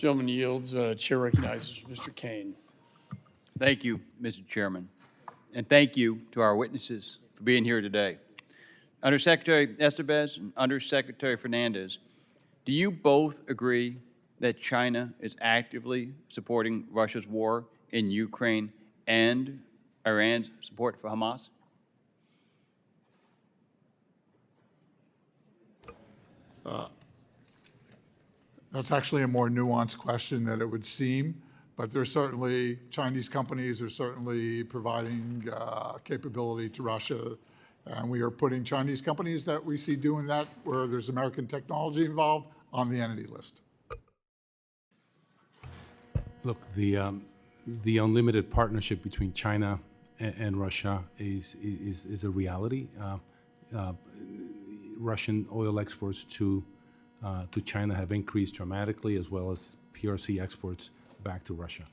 Gentleman yields. Chair recognizes Mr. Kean. Thank you, Mr. Chairman, and thank you to our witnesses for being here today. Undersecretary Estevez and Undersecretary Fernandez, do you both agree that China is actively supporting Russia's war in Ukraine and Iran's support for Hamas? That's actually a more nuanced question than it would seem, but there's certainly, Chinese companies are certainly providing capability to Russia, and we are putting Chinese companies that we see doing that, where there's American technology involved, on the entity list. Look, the unlimited partnership between China and Russia is a reality. Russian oil exports to China have increased dramatically, as well as PRC exports back to Russia.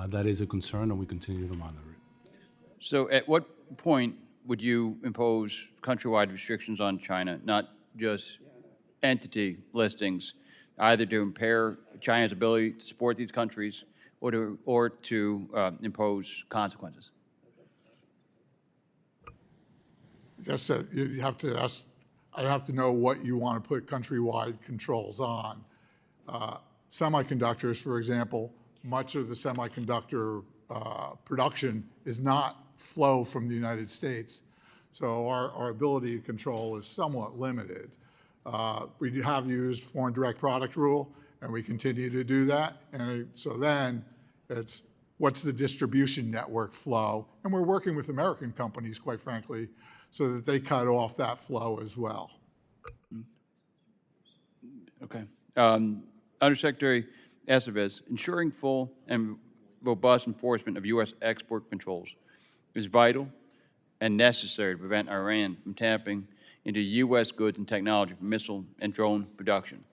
That is a concern, and we continue to monitor it. So at what point would you impose countrywide restrictions on China, not just entity listings, either to impair China's ability to support these countries or to impose consequences? I guess that you have to ask, I'd have to know what you want to put countrywide controls on. Semiconductors, for example, much of the semiconductor production is not flow from the United States. So our ability to control is somewhat limited. We have used foreign direct product rule, and we continue to do that. And so then it's what's the distribution network flow? And we're working with American companies, quite frankly, so that they cut off that flow as well. Okay. Undersecretary Estevez, ensuring full and robust enforcement of U.S. export controls is vital and necessary to prevent Iran from tapping into U.S. goods and technology for missile and drone production.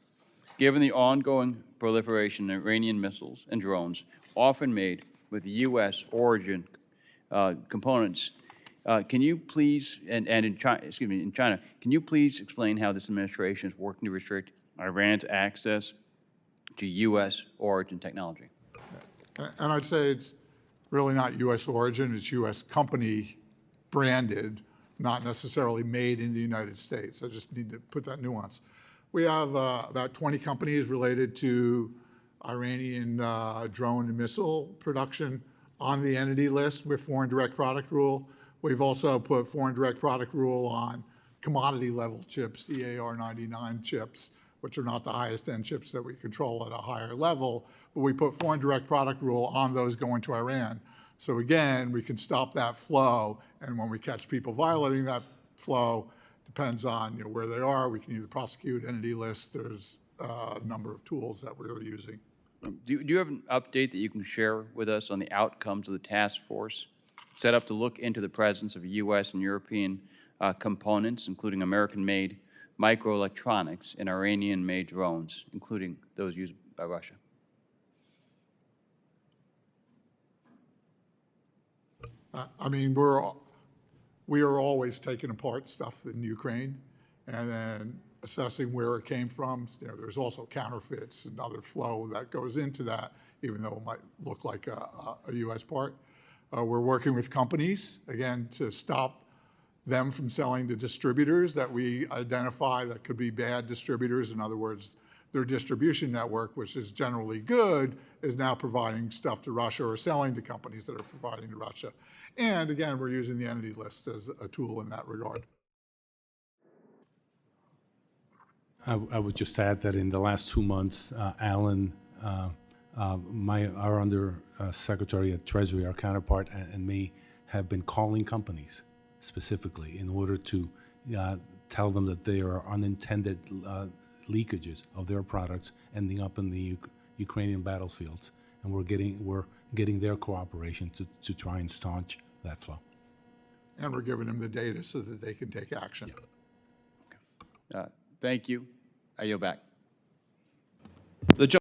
Given the ongoing proliferation of Iranian missiles and drones, often made with U.S. origin components, can you please, and in China, in China, can you please explain how this administration is working to restrict Iran's access to U.S. origin technology? And I'd say it's really not U.S. origin, it's U.S. company branded, not necessarily made in the United States. I just need to put that nuance. We have about 20 companies related to Iranian drone and missile production on the entity list with foreign direct product rule. We've also put foreign direct product rule on commodity level chips, EAR99 chips, which are not the highest end chips that we control at a higher level, but we put foreign direct product rule on those going to Iran. So again, we can stop that flow, and when we catch people violating that flow, depends on where they are, we can either prosecute, entity list, there's a number of tools that we're using. Do you have an update that you can share with us on the outcomes of the task force set up to look into the presence of U.S. and European components, including American-made microelectronics and Iranian-made drones, including those used by Russia? I mean, we are always taking apart stuff in Ukraine and then assessing where it came from. There's also counterfeits and other flow that goes into that, even though it might look like a U.S. part. We're working with companies, again, to stop them from selling to distributors that we identify that could be bad distributors. In other words, their distribution network, which is generally good, is now providing stuff to Russia or selling to companies that are providing to Russia. And again, we're using the entity list as a tool in that regard. I would just add that in the last 2 months, Alan, our Secretary at Treasury, our counterpart, and me have been calling companies specifically in order to tell them that there are unintended leakages of their products ending up in the Ukrainian battlefields, and we're getting their cooperation to try and staunch that flow. And we're giving them the data so that they can take action. Yeah. Thank you. I yield back.